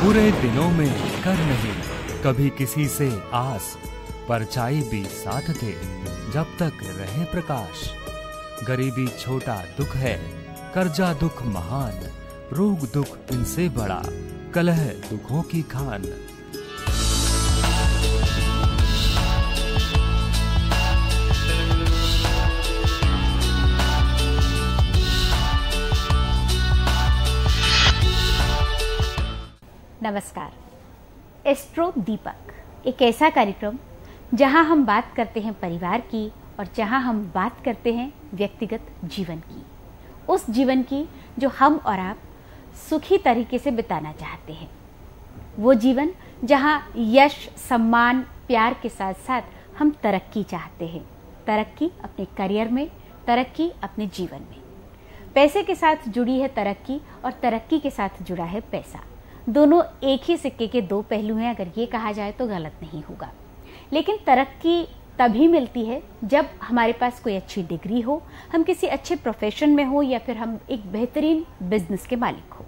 पूरे दिनों में कर नहीं कभी किसी से आस, परछाई भी साथ थे जब तक रहे प्रकाश। गरीबी छोटा दुख है, कर्जा दुख महान, रोग दुख इनसे बड़ा, कलह दुखों की खान। नमस्कार। एस्ट्रो दीपक एक ऐसा कार्यक्रम जहां हम बात करते हैं परिवार की और जहां हम बात करते हैं व्यक्तिगत जीवन की, उस जीवन की जो हम और आप सुखी तरीके से बिताना चाहते हैं। वो जीवन जहां यश, सम्मान, प्यार के साथ साथ हम तरक्की चाहते हैं। तरक्की अपने करियर में, तरक्की अपने जीवन में। पैसे के साथ जुड़ी है तरक्की और तरक्की के साथ जुड़ा है पैसा। दोनों एक ही सिक्के के दो पहलू हैं, अगर ये कहा जाए तो गलत नहीं होगा। लेकिन तरक्की तभी मिलती है जब हमारे पास कोई अच्छी डिग्री हो, हम किसी अच्छे प्रोफेशन में हो या फिर हम एक बेहतरीन बिजनेस के मालिक हो।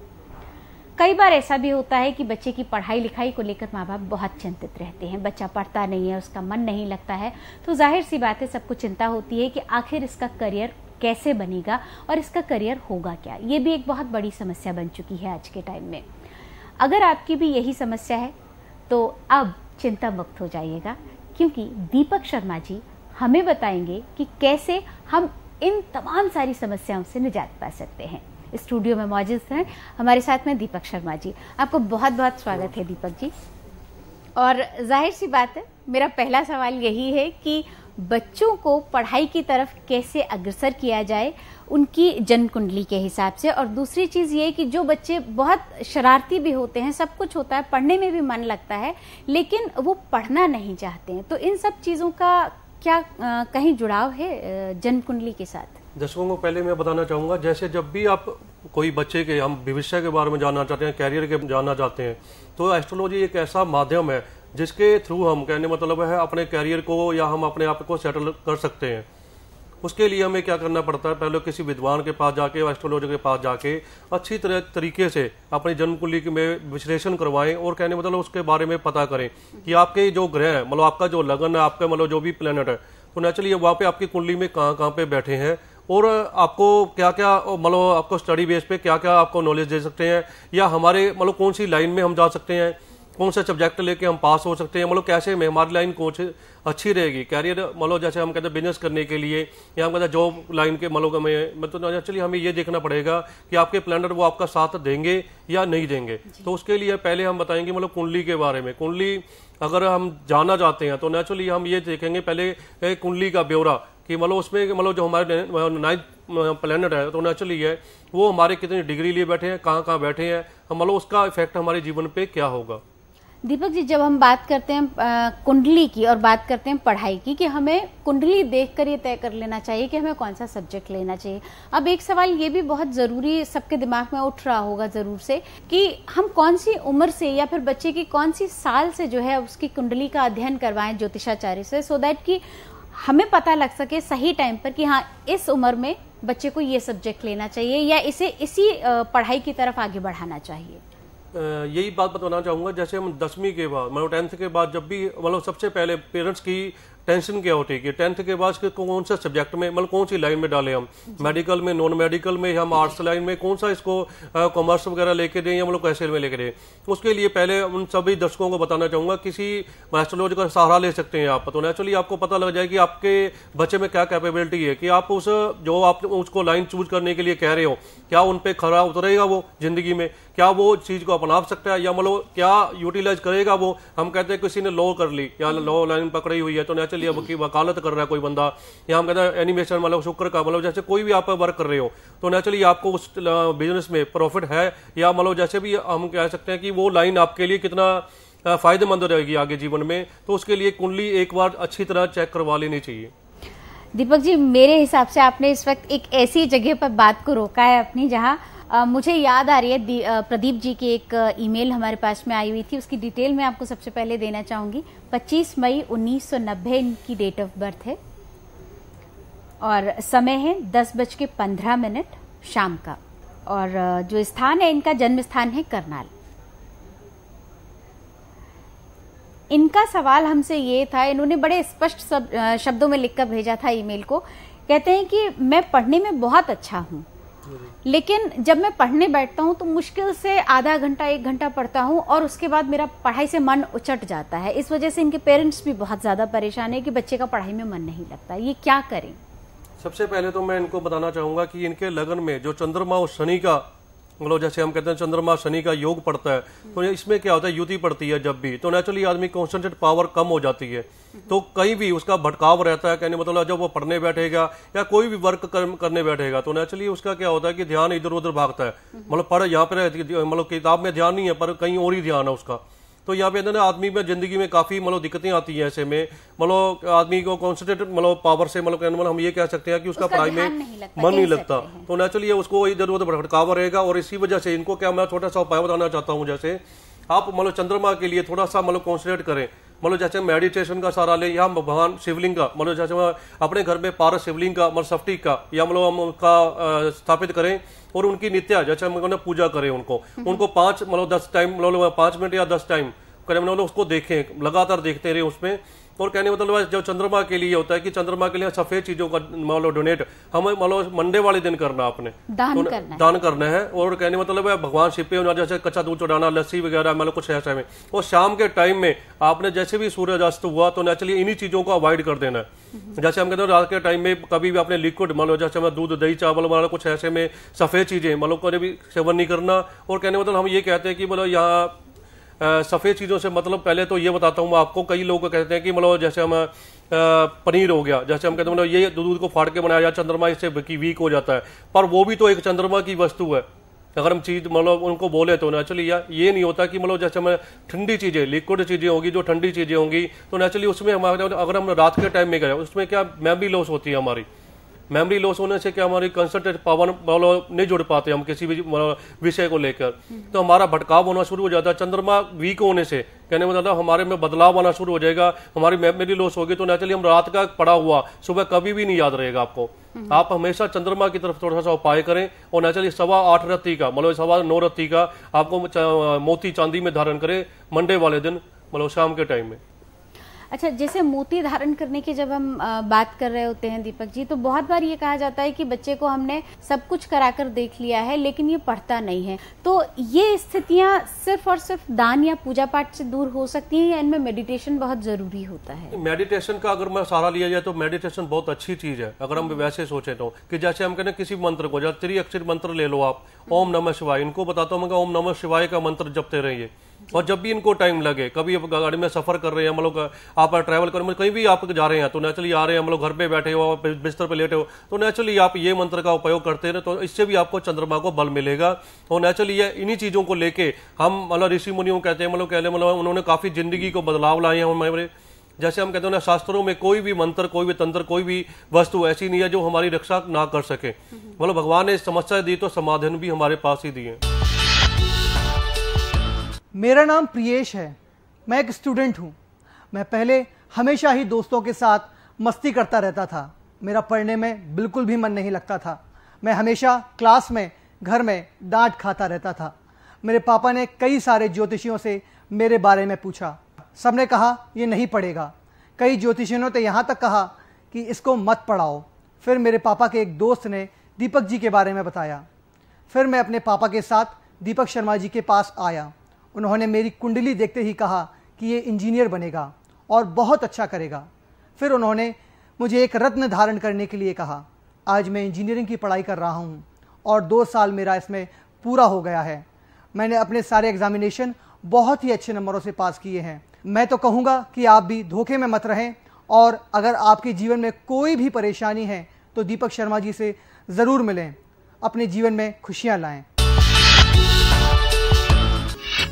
कई बार ऐसा भी होता है कि बच्चे की पढ़ाई लिखाई को लेकर माँ बाप बहुत चिंतित रहते हैं। बच्चा पढ़ता नहीं है, उसका मन नहीं लगता है, तो जाहिर सी बात है सबको चिंता होती है कि आखिर इसका करियर कैसे बनेगा और इसका करियर होगा क्या। ये भी एक बहुत बड़ी समस्या बन चुकी है आज के टाइम में। अगर आपकी भी यही समस्या है तो अब चिंता मुक्त हो जाइएगा, क्योंकि दीपक शर्मा जी हमें बताएंगे कि कैसे हम इन तमाम सारी समस्याओं से निजात पा सकते हैं। स्टूडियो में मौजूद हैं हमारे साथ में दीपक शर्मा जी। आपको बहुत बहुत स्वागत है दीपक जी। और जाहिर सी बात है, मेरा पहला सवाल यही है कि बच्चों को पढ़ाई की तरफ कैसे अग्रसर किया जाए उनकी जन्म कुंडली के हिसाब से। और दूसरी चीज़ ये कि जो बच्चे बहुत शरारती भी होते हैं, सब कुछ होता है, पढ़ने में भी मन लगता है, लेकिन वो पढ़ना नहीं चाहते हैं, तो इन सब चीज़ों का क्या कहीं जुड़ाव है जन्म कुंडली के साथ? दर्शकों को पहले मैं बताना चाहूँगा, जैसे जब भी आप कोई बच्चे के हम भविष्य के बारे में जानना चाहते हैं, कैरियर के जानना चाहते हैं, तो एस्ट्रोलॉजी एक ऐसा माध्यम है जिसके थ्रू हम, कहने मतलब है, अपने कैरियर को या हम अपने आप को सेटल कर सकते हैं। उसके लिए हमें क्या करना पड़ता है, पहले किसी विद्वान के पास जाके, एस्ट्रोलॉजर के पास जाके अच्छी तरीके से अपनी जन्म कुंडली में विश्लेषण करवाएं और कहने मतलब उसके बारे में पता करें कि आपके जो ग्रह है, मतलब आपका जो लगन है, आपका मतलब जो भी प्लेनेट है, तो नेचुरली वहाँ पे आपकी कुंडली में कहाँ पे बैठे हैं और आपको क्या क्या, मतलब आपको स्टडी बेस पे क्या क्या आपको नॉलेज दे सकते हैं, या हमारे मतलब कौन सी लाइन में हम जा सकते हैं, कौन सा सब्जेक्ट लेके हम पास हो सकते हैं, मतलब कैसे में हमारी लाइन कौन अच्छी रहेगी। कैरियर मतलब जैसे हम कहते हैं बिजनेस करने के लिए, या हम कहते हैं जॉब लाइन के मतलब हमें मतलब एक्चुअली हमें ये देखना पड़ेगा कि आपके प्लानर वो आपका साथ देंगे या नहीं देंगे। तो उसके लिए पहले हम बताएंगे मतलब कुंडली के बारे में। कुंडली अगर हम जानना चाहते हैं तो नेचुरली हम ये देखेंगे पहले कुंडली का ब्यौरा कि मतलब उसमें मतलब जो हमारे 9th प्लेनेट है तो नेचुरली है वो हमारे कितनी डिग्री लिए बैठे हैं, कहाँ कहाँ बैठे हैं, मतलब उसका इफेक्ट हमारे जीवन पे क्या होगा। दीपक जी, जब हम बात करते हैं कुंडली की और बात करते हैं पढ़ाई की, कि हमें कुंडली देखकर ये तय कर लेना चाहिए कि हमें कौन सा सब्जेक्ट लेना चाहिए। अब एक सवाल ये भी बहुत ज़रूरी सबके दिमाग में उठ रहा होगा ज़रूर से कि हम कौन सी उम्र से या फिर बच्चे की कौन सी साल से जो है उसकी कुंडली का अध्ययन करवाएं ज्योतिषाचार्य से, सो दैट कि हमें पता लग सके सही टाइम पर कि हाँ इस उम्र में बच्चे को ये सब्जेक्ट लेना चाहिए या इसे इसी पढ़ाई की तरफ आगे बढ़ाना चाहिए। यही बात बताना चाहूँगा, जैसे हम 10वीं के बाद मतलब 10th के बाद जब भी मतलब सबसे पहले पेरेंट्स की टेंशन क्या होती है कि 10th के बाद कौन सा सब्जेक्ट में मतलब कौन सी लाइन में डालें, हम मेडिकल में, नॉन मेडिकल में, हम आर्ट्स लाइन में, कौन सा इसको कॉमर्स वगैरह लेके दें या मतलब कैसे में लेके दें। उसके लिए पहले उन सभी दर्शकों को बताना चाहूँगा किसी एस्ट्रोलॉजी का सहारा ले सकते हैं आप। तो नेचुरली आपको पता लग जाए कि आपके बच्चे में क्या कैपेबिलिटी है, कि आप उस जो आप उसको लाइन चूज करने के लिए कह रहे हो क्या उन पर खरा उतरेगा वो जिंदगी में, क्या वो चीज को अपना सकता है या मतलब क्या यूटिलाइज करेगा वो। हम कहते हैं किसी ने लॉ कर ली या लॉ लाइन पकड़ी हुई है तो नेचुरली अब की वकालत कर रहा है कोई बंदा, या हम कहते हैं एनिमेशन मतलब शुक्र का मतलब जैसे कोई भी आप वर्क कर रहे हो तो नेचुरली आपको उस बिजनेस में प्रॉफिट है, या मतलब जैसे भी हम कह सकते हैं कि वो लाइन आपके लिए कितना फायदेमंद रहेगी आगे जीवन में। तो उसके लिए कुंडली एक बार अच्छी तरह चेक करवा लेनी चाहिए। दीपक जी, मेरे हिसाब से आपने इस वक्त एक ऐसी जगह पर बात को रोका है अपनी, जहां मुझे याद आ रही है प्रदीप जी की एक ईमेल हमारे पास में आई हुई थी, उसकी डिटेल मैं आपको सबसे पहले देना चाहूंगी। 25 मई 1990 इनकी डेट ऑफ बर्थ है और समय है 10:15 शाम का, और जो स्थान है इनका जन्म स्थान है करनाल। इनका सवाल हमसे ये था, इन्होंने बड़े स्पष्ट शब्दों में लिखकर भेजा था ईमेल को। कहते हैं कि मैं पढ़ने में बहुत अच्छा हूँ, लेकिन जब मैं पढ़ने बैठता हूँ तो मुश्किल से आधा घंटा 1 घंटा पढ़ता हूँ और उसके बाद मेरा पढ़ाई से मन उचट जाता है। इस वजह से इनके पेरेंट्स भी बहुत ज्यादा परेशान है कि बच्चे का पढ़ाई में मन नहीं लगता। ये क्या करें? सबसे पहले तो मैं इनको बताना चाहूंगा कि इनके लगन में जो चंद्रमा और शनि का, मतलब जैसे हम कहते हैं चंद्रमा शनि का योग पड़ता है, तो इसमें क्या होता है, युति पड़ती है जब भी, तो नेचुरली आदमी कॉन्सेंट्रेट पावर कम हो जाती है, तो कहीं भी उसका भटकाव रहता है। कहने मतलब जब वो पढ़ने बैठेगा या कोई भी वर्क करने बैठेगा तो नेचुरली उसका क्या होता है कि ध्यान इधर उधर भागता है। मतलब पढ़ यहाँ पे, मतलब किताब में ध्यान नहीं है पर कहीं और ही ध्यान है उसका। तो यहाँ पे ना आदमी में जिंदगी में काफी मतलब दिक्कतें आती हैं ऐसे में, मतलब आदमी को कॉन्सेंट्रेट मतलब पावर से मतलब हम ये कह सकते हैं कि उसका पढ़ाई में मन नहीं लगता, तो नेचुरली उसको इधर उधर भटकावा रहेगा। और इसी वजह से इनको क्या, मैं छोटा सा उपाय बताना चाहता हूँ। जैसे आप मतलब चंद्रमा के लिए थोड़ा सा मतलब कॉन्सेंट्रेट करें, मतलब जैसे मेडिटेशन का सहारा ले या भगवान शिवलिंग का, मतलब जैसे अपने घर में पारस शिवलिंग का मतलब सफ्टी का या मतलब हम उनका स्थापित करें और उनकी नित्य जैसे हम पूजा करें उनको 5 मतलब 10 टाइम मतलब 5 मिनट या 10 टाइम करें, मतलब उसको देखें, लगातार देखते रहे उसमें। और कहने मतलब जो चंद्रमा के लिए होता है कि चंद्रमा के लिए सफेद चीजों का मतलब डोनेट हमें मतलब मंडे वाले दिन करना, आपने दान करना है। और कहने मतलब है भगवान शिव पे जैसे कच्चा दूध चढ़ाना, लस्सी वगैरह मतलब कुछ ऐसा में। और शाम के टाइम में आपने जैसे भी सूर्यास्त हुआ तो नेचुरली इन्हीं चीजों को अवॉइड कर देना है। जैसे हम कहते हैं रात के टाइम में कभी भी आपने लिक्विड मतलब जैसे मैं दूध दही चावल मतलब कुछ ऐसे में सफेद चीजें मतलब कभी भी सेवन नहीं करना। और कहने मतलब हम ये कहते हैं कि मतलब यहाँ सफेद चीजों से मतलब पहले तो ये बताता हूँ मैं आपको, कई लोग कहते हैं कि मतलब जैसे हम पनीर हो गया, जैसे हम कहते हैं मतलब ये दूध को फाड़ के बनाया जाए, चंद्रमा इससे वीक हो जाता है, पर वो भी तो एक चंद्रमा की वस्तु है। अगर हम चीज मतलब उनको बोले तो नेचुरली ये नहीं होता कि मतलब जैसे हमें ठंडी चीजें, लिक्विड चीजें होगी, जो ठंडी चीजें होंगी तो नेचुरली उसमें हमारे अगर हम रात के टाइम में करें उसमें क्या मेमोरी लॉस होती है। हमारी मेमोरी लॉस होने से क्या हमारी कंसंट्रेट पावर नहीं जुड़ पाते हम किसी भी विषय को लेकर, तो हमारा भटकाव होना शुरू हो जाता है। चंद्रमा वीक होने से कहने में मतलब हमारे में बदलाव आना शुरू हो जाएगा, हमारी मेमोरी लॉस होगी, तो नेचुरली हम रात का पड़ा हुआ सुबह कभी भी नहीं याद रहेगा आपको। आप हमेशा चंद्रमा की तरफ थोड़ा सा उपाय करें और नेचुरली 8.15 रत्ती का मतलब 9.15 रत्ती का आपको मोती चांदी में धारण करें मंडे वाले दिन मतलब शाम के टाइम में। अच्छा, जैसे मोती धारण करने की जब हम बात कर रहे होते हैं दीपक जी, तो बहुत बार ये कहा जाता है कि बच्चे को हमने सब कुछ कराकर देख लिया है लेकिन ये पढ़ता नहीं है, तो ये स्थितियां सिर्फ और सिर्फ दान या पूजा पाठ से दूर हो सकती हैं या इनमें मेडिटेशन बहुत जरूरी होता है? मेडिटेशन का अगर मैं सहारा लिया जाए तो मेडिटेशन बहुत अच्छी चीज है। अगर हम वैसे सोचे तो कि जैसे हम कहते हैं किसी मंत्र को, जैसे 3 अक्षर मंत्र ले लो आप, ओम नमः शिवाय, इनको बताता हूँ मैं ओम नमः शिवाय का मंत्र जपते रहिए। और जब भी इनको टाइम लगे, कभी आप गाड़ी में सफर कर रहे हैं, मतलब आप ट्रैवल कर कहीं भी आप जा रहे हैं तो नेचुरली आ रहे हैं, मतलब घर पे बैठे हो, बिस्तर पे लेटे हो, तो नेचुरली आप ये मंत्र का उपयोग करते रहे, तो इससे भी आपको चंद्रमा को बल मिलेगा। और नेचुरली ये इन्हीं चीजों को लेके हम मतलब ऋषि मुनियों कहते हैं मतलब उन्होंने काफी जिंदगी को बदलाव लाए हैं हमारे। जैसे हम कहते हैं ना, शास्त्रों में कोई भी मंत्र, कोई भी तंत्र, कोई भी वस्तु ऐसी नहीं है जो हमारी रक्षा ना कर सके। मतलब भगवान ने समस्या दी तो समाधान भी हमारे पास ही दिए। मेरा नाम प्रियेश है, मैं एक स्टूडेंट हूँ। मैं पहले हमेशा ही दोस्तों के साथ मस्ती करता रहता था, मेरा पढ़ने में बिल्कुल भी मन नहीं लगता था। मैं हमेशा क्लास में, घर में डांट खाता रहता था। मेरे पापा ने कई सारे ज्योतिषियों से मेरे बारे में पूछा, सबने कहा ये नहीं पढ़ेगा। कई ज्योतिषियों ने तो यहाँ तक कहा कि इसको मत पढ़ाओ। फिर मेरे पापा के एक दोस्त ने दीपक जी के बारे में बताया। फिर मैं अपने पापा के साथ दीपक शर्मा जी के पास आया। उन्होंने मेरी कुंडली देखते ही कहा कि ये इंजीनियर बनेगा और बहुत अच्छा करेगा। फिर उन्होंने मुझे एक रत्न धारण करने के लिए कहा। आज मैं इंजीनियरिंग की पढ़ाई कर रहा हूँ और 2 साल मेरा इसमें पूरा हो गया है। मैंने अपने सारे एग्जामिनेशन बहुत ही अच्छे नंबरों से पास किए हैं। मैं तो कहूँगा कि आप भी धोखे में मत रहें, और अगर आपके जीवन में कोई भी परेशानी है तो दीपक शर्मा जी से ज़रूर मिलें, अपने जीवन में खुशियाँ लाएं।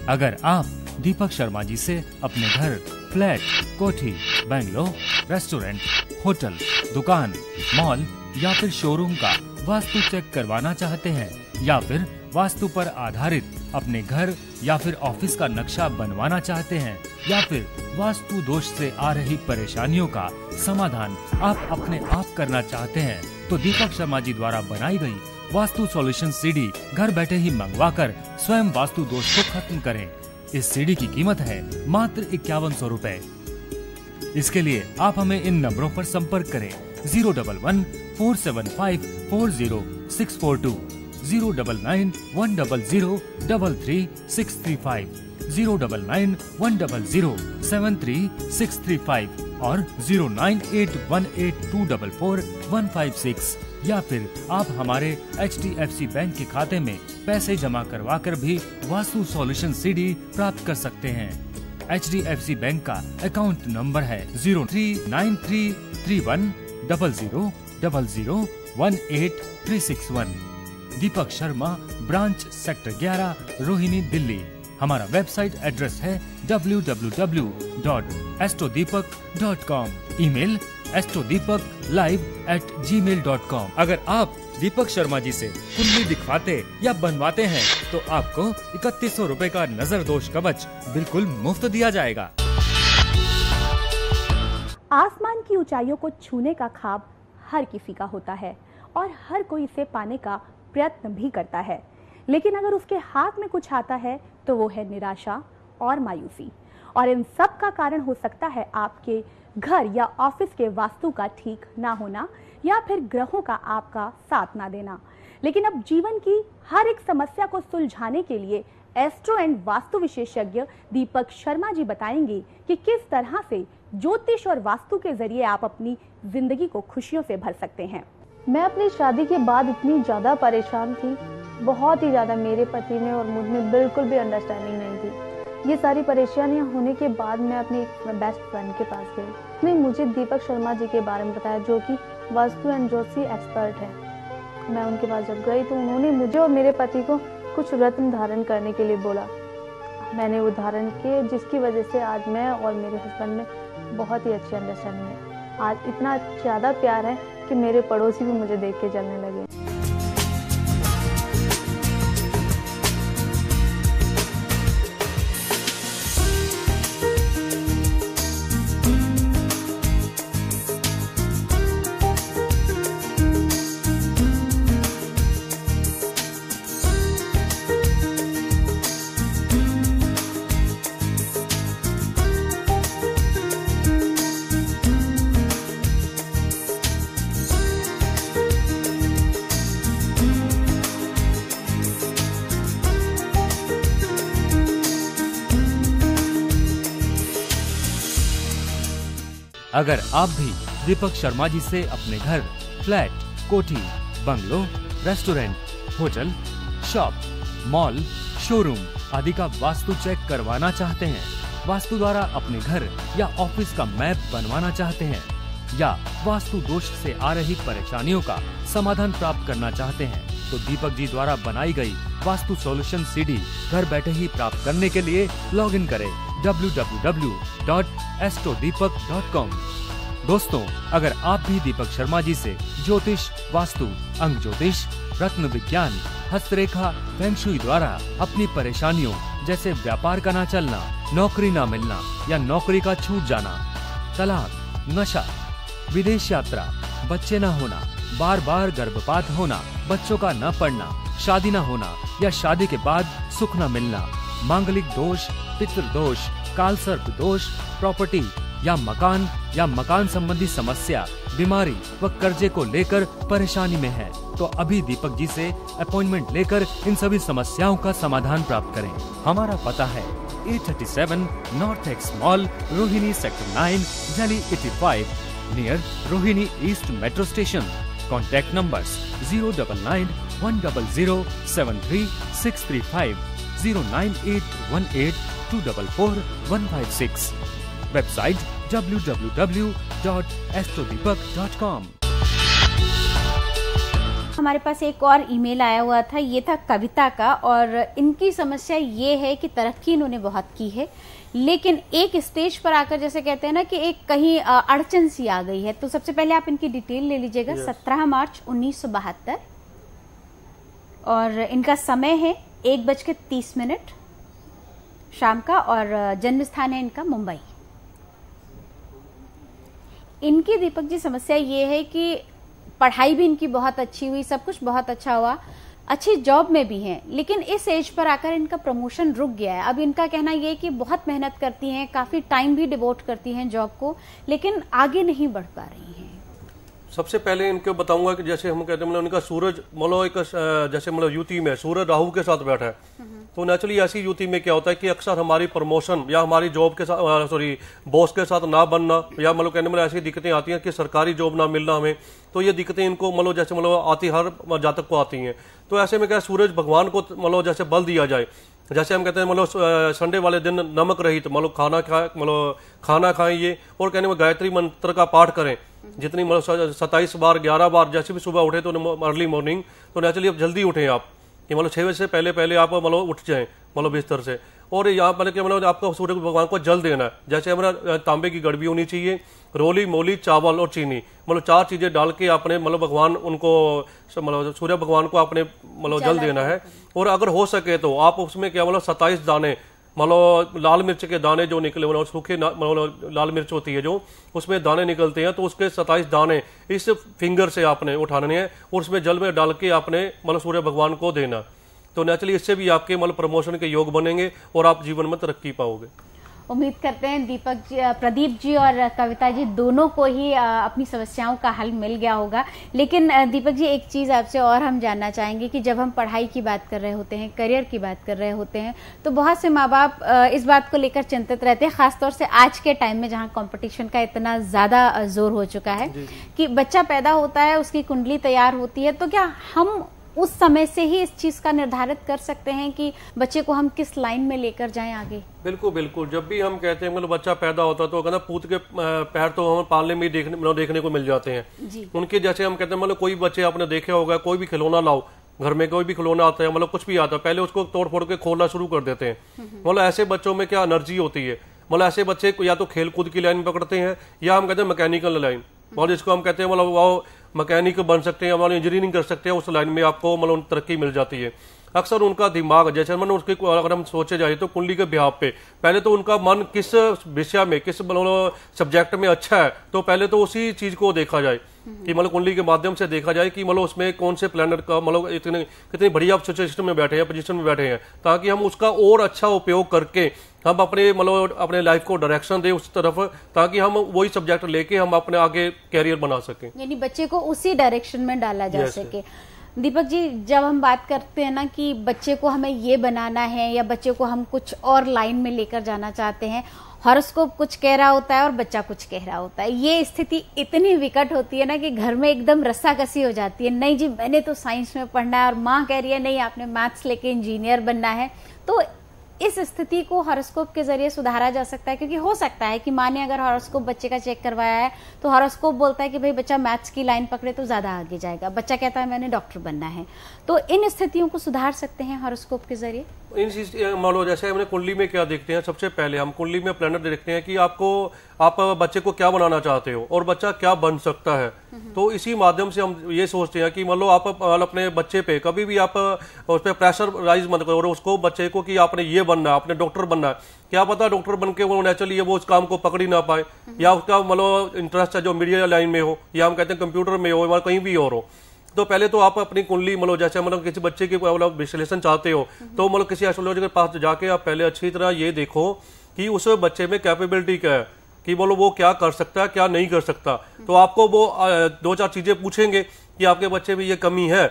अगर आप दीपक शर्मा जी से अपने घर, फ्लैट, कोठी, बंगलो, रेस्टोरेंट, होटल, दुकान, मॉल या फिर शोरूम का वास्तु चेक करवाना चाहते हैं, या फिर वास्तु पर आधारित अपने घर या फिर ऑफिस का नक्शा बनवाना चाहते हैं, या फिर वास्तु दोष से आ रही परेशानियों का समाधान आप अपने आप करना चाहते हैं, तो दीपक शर्मा जी द्वारा बनाई गई वास्तु सॉल्यूशन सीडी घर बैठे ही मंगवाकर स्वयं वास्तु दोष को खत्म करें। इस सीडी की कीमत है मात्र 5100 रुपए। इसके लिए आप हमें इन नंबरों पर संपर्क करें 011-475-40642, 099-100-33635, 099-100-73635 और 09818244156, या फिर आप हमारे HDFC बैंक के खाते में पैसे जमा करवा कर भी वास्तु सॉल्यूशन सीडी प्राप्त कर सकते हैं। HDFC बैंक का अकाउंट नंबर है 03933000018361। Deepak Sharma, branch sector 11, Rohini, Delhi. हमारा वेबसाइट एड्रेस है www.astrodeepak.com। Email astrodeepak@gmail.com। अगर आप दीपक शर्मा जी से कुंडली दिखवाते या बनवाते हैं तो आपको 3100 रुपए का नजर दोष कवच बिल्कुल मुफ्त दिया जाएगा। आसमान की ऊंचाइयों को छूने का ख्वाब हर किसी का होता है और हर कोई इसे पाने का प्रयत्न भी करता है, लेकिन अगर उसके हाथ में कुछ आता है तो वो है निराशा और मायूसी। और इन सब का कारण हो सकता है आपके घर या ऑफिस के वास्तु का ठीक ना होना या फिर ग्रहों का आपका साथ ना देना। लेकिन अब जीवन की हर एक समस्या को सुलझाने के लिए एस्ट्रो एंड वास्तु विशेषज्ञ दीपक शर्मा जी बताएंगे कि किस तरह से ज्योतिष और वास्तु के जरिए आप अपनी जिंदगी को खुशियों से भर सकते हैं। मैं अपनी शादी के बाद इतनी ज़्यादा परेशान थी, बहुत ही ज़्यादा। मेरे पति में और मुझ में बिल्कुल भी अंडरस्टैंडिंग नहीं थी। ये सारी परेशानियां होने के बाद मैं अपनी एक बेस्ट फ्रेंड के पास गई। उसने मुझे दीपक शर्मा जी के बारे में बताया, जो कि वास्तु एंड ज्योतिषी एक्सपर्ट हैं। मैं उनके पास जब गई तो उन्होंने मुझे और मेरे पति को कुछ रत्न धारण करने के लिए बोला। मैंने वो धारण किए, जिसकी वजह से आज मैं और मेरे हस्बैंड में बहुत ही अच्छी अंडरस्टैंडिंग है। आज इतना ज़्यादा प्यार है कि मेरे पड़ोसी भी मुझे देख के जलने लगे। अगर आप भी दीपक शर्मा जी से अपने घर, फ्लैट, कोठी, bungalow, restaurant, hotel, shop, mall, showroom आदि का वास्तु चेक करवाना चाहते हैं, वास्तु द्वारा अपने घर या ऑफिस का मैप बनवाना चाहते हैं, या वास्तु दोष से आ रही परेशानियों का समाधान प्राप्त करना चाहते हैं, तो दीपक जी द्वारा बनाई गई वास्तु सॉल्यूशन सीडी घर बैठे ही प्राप्त करने के लिए लॉग इन करें www.astrodeepak.com। दोस्तों, अगर आप भी दीपक शर्मा जी से ज्योतिष, वास्तु, अंग ज्योतिष, रत्न विज्ञान, हस्तरेखा, फेंग शुई द्वारा अपनी परेशानियों जैसे व्यापार का ना चलना, नौकरी ना मिलना या नौकरी का छूट जाना, तलाक, नशा, विदेश यात्रा, बच्चे न होना, बार बार गर्भपात होना, बच्चों का न पढ़ना, शादी न होना या शादी के बाद सुख न मिलना, मांगलिक दोष, पितृ दोष, कालसर्प दोष, प्रॉपर्टी या मकान संबंधी समस्या, बीमारी व कर्जे को लेकर परेशानी में है, तो अभी दीपक जी से अपॉइंटमेंट लेकर इन सभी समस्याओं का समाधान प्राप्त करें। हमारा पता है 837 north x mall, Rohini sector 9, Delhi 85, near Rohini east metro station. Contact numbers 099-100-73635, 09818244156। Website www.astrodeepak.com। हमारे पास एक और ईमेल आया हुआ था, ये था कविता का, और इनकी समस्या ये है कि तरक्की इन्होंने बहुत की है, लेकिन एक स्टेज पर आकर जैसे कहते हैं ना कि एक कहीं अड़चन सी आ गई है। तो सबसे पहले आप इनकी डिटेल ले लीजिएगा। 17 मार्च 1972 और इनका समय है 1:30 शाम का, और जन्म स्थान है इनका मुंबई। इनकी दीपक जी समस्या ये है कि पढ़ाई भी इनकी बहुत अच्छी हुई, सब कुछ बहुत अच्छा हुआ, अच्छी जॉब में भी हैं, लेकिन इस एज पर आकर इनका प्रमोशन रुक गया है। अब इनका कहना ये है कि बहुत मेहनत करती हैं, काफी टाइम भी डिवोट करती हैं जॉब को, लेकिन आगे नहीं बढ़ पा रही हैं। सबसे पहले इनको बताऊंगा कि जैसे हम कहते हैं उनका सूरज मतलब एक जैसे मतलब युति में सूरज राहु के साथ बैठा है, तो नेचुरली ऐसी युति में क्या होता है कि अक्सर हमारी प्रमोशन या हमारी जॉब के साथ बॉस के साथ ना बनना, या मतलब कहने में ऐसी दिक्कतें आती हैं कि सरकारी जॉब ना मिलना हमें, तो ये दिक्कतें इनको मतलब जैसे मतलब आती हर जातक को आती हैं। तो ऐसे में क्या सूरज भगवान को मतलब जैसे बल दिया जाए, जैसे हम कहते हैं मतलब संडे वाले दिन नमक रहित मतलब खाना खाइए और कहने में गायत्री मंत्र का पाठ करें जितनी मतलब 27 बार 11 बार, जैसे भी सुबह उठे तो अर्ली मॉर्निंग, तो नेचुरली अब जल्दी उठें आप कि मतलब 6 बजे से पहले आप मतलब उठ जाएं मतलब बिस्तर से। और यहाँ पर मतलब आपको सूर्य भगवान को जल देना है, जैसे हमारा तांबे की गड़बी होनी चाहिए, रोली मोली चावल और चीनी मतलब 4 चीजें डाल के आपने मतलब भगवान उनको मतलब सूर्य भगवान को आपने मतलब जल देना है। और अगर हो सके तो आप उसमें क्या मतलब 27 दाने मतलब लाल मिर्च के दाने जो निकले मतलब सूखे मतलब लाल मिर्च होती है जो उसमें दाने निकलते हैं, तो उसके 27 दाने इस फिंगर से आपने उठाने हैं और उसमें जल में डाल के आपने मतलब सूर्य भगवान को देना। तो नेचुरली इससे भी आपके मतलब प्रमोशन के योग बनेंगे और आप जीवन में तरक्की पाओगे। उम्मीद करते हैं दीपक जी, प्रदीप जी और कविता जी दोनों को ही अपनी समस्याओं का हल मिल गया होगा। लेकिन दीपक जी, एक चीज़ आपसे और हम जानना चाहेंगे कि जब हम पढ़ाई की बात कर रहे होते हैं, करियर की बात कर रहे होते हैं, तो बहुत से माँ बाप इस बात को लेकर चिंतित रहते हैं, खासतौर से आज के टाइम में जहाँ कंपटीशन का इतना ज़्यादा जोर हो चुका है कि बच्चा पैदा होता है, उसकी कुंडली तैयार होती है, तो क्या हम उस समय से ही इस चीज का निर्धारित कर सकते हैं कि बच्चे को हम किस लाइन में लेकर जाएं आगे? बिल्कुल बिल्कुल। जब भी हम कहते हैं मतलब बच्चा पैदा होता है तो कहना पूत के पैर तो हमें पालने में देखने को मिल जाते हैं उनके। जैसे हम कहते हैं मतलब कोई बच्चे आपने देखे होगा, कोई भी खिलौना लाओ, घर में कोई भी खिलौना आता है मतलब कुछ भी आता है, पहले उसको तोड़ फोड़ के खोलना शुरू कर देते हैं। मतलब ऐसे बच्चों में क्या एनर्जी होती है, मतलब ऐसे बच्चे या तो खेल कूद की लाइन पकड़ते हैं या हम कहते हैं मैकेनिकल लाइन, और जिसको हम कहते हैं मतलब वो मैकेनिक बन सकते हैं, मतलब इंजीनियरिंग कर सकते हैं, उस लाइन में आपको मतलब तरक्की मिल जाती है। अक्सर उनका दिमाग जैसे मतलब उसके अगर हम सोचे जाए तो कुंडली के बिहाव पे पहले तो उनका मन किस विषय में किस मतलब सब्जेक्ट में अच्छा है, तो पहले तो उसी चीज को देखा जाए कि मतलब कुंडली के माध्यम से देखा जाए कि मतलब उसमें कौन से प्लैनेट का मतलब कितनी बढ़िया सिचुएशन में बैठे हैं, पोजीशन में बैठे हैं, ताकि हम उसका और अच्छा उपयोग करके हम अपने मतलब अपने लाइफ को डायरेक्शन दें उस तरफ, ताकि हम वही सब्जेक्ट लेके हम अपने आगे कैरियर बना सकें, यानी बच्चे को उसी डायरेक्शन में डाला जा सके। दीपक जी, जब हम बात करते हैं ना कि बच्चे को हमें ये बनाना है या बच्चे को हम कुछ और लाइन में लेकर जाना चाहते हैं, हॉरोस्कोप कुछ कह रहा होता है और बच्चा कुछ कह रहा होता है, ये स्थिति इतनी विकट होती है ना कि घर में एकदम रस्साकसी हो जाती है। नहीं जी, मैंने तो साइंस में पढ़ना है और माँ कह रही है नहीं आपने मैथ्स लेके इंजीनियर बनना है। तो इस स्थिति को हॉरोस्कोप के जरिए सुधारा जा सकता है, क्योंकि हो सकता है कि माँ ने अगर हॉरोस्कोप बच्चे का चेक करवाया है तो हॉरोस्कोप बोलता है कि भाई बच्चा मैथ्स की लाइन पकड़े तो ज्यादा आगे जाएगा, बच्चा कहता है मैंने डॉक्टर बनना है। तो इन स्थितियों को सुधार सकते हैं हॉरोस्कोप के जरिए। मान लो जैसे हमने कुंडली में क्या देखते हैं, सबसे पहले हम कुंडली में प्लैनेट देखते हैं कि आप बच्चे को क्या बनाना चाहते हो और बच्चा क्या बन सकता है। तो इसी माध्यम से हम ये सोचते हैं कि मान लो आप अपने बच्चे पे कभी भी आप उस पर प्रेशर राइज मत करो और उसको बच्चे को कि आपने ये बनना है, आपने डॉक्टर बनना है, क्या पता डॉक्टर बन के वो नेचुरली वो उस काम को पकड़ ही ना पाए, या उसका मतलब इंटरेस्ट है जो मीडिया लाइन में हो या हम कहते हैं कंप्यूटर में हो या कहीं भी और हो। तो पहले तो आप अपनी कुंडली मतलब जैसे मतलब किसी बच्चे की मतलब विश्लेषण चाहते हो तो मतलब किसी एस्ट्रोलॉजर के पास जाके आप पहले अच्छी तरह ये देखो कि उस बच्चे में कैपेबिलिटी क्या है, कि बोलो वो क्या कर सकता है क्या नहीं कर सकता। तो आपको वो 2-4 चीजें पूछेंगे कि आपके बच्चे में ये कमी है,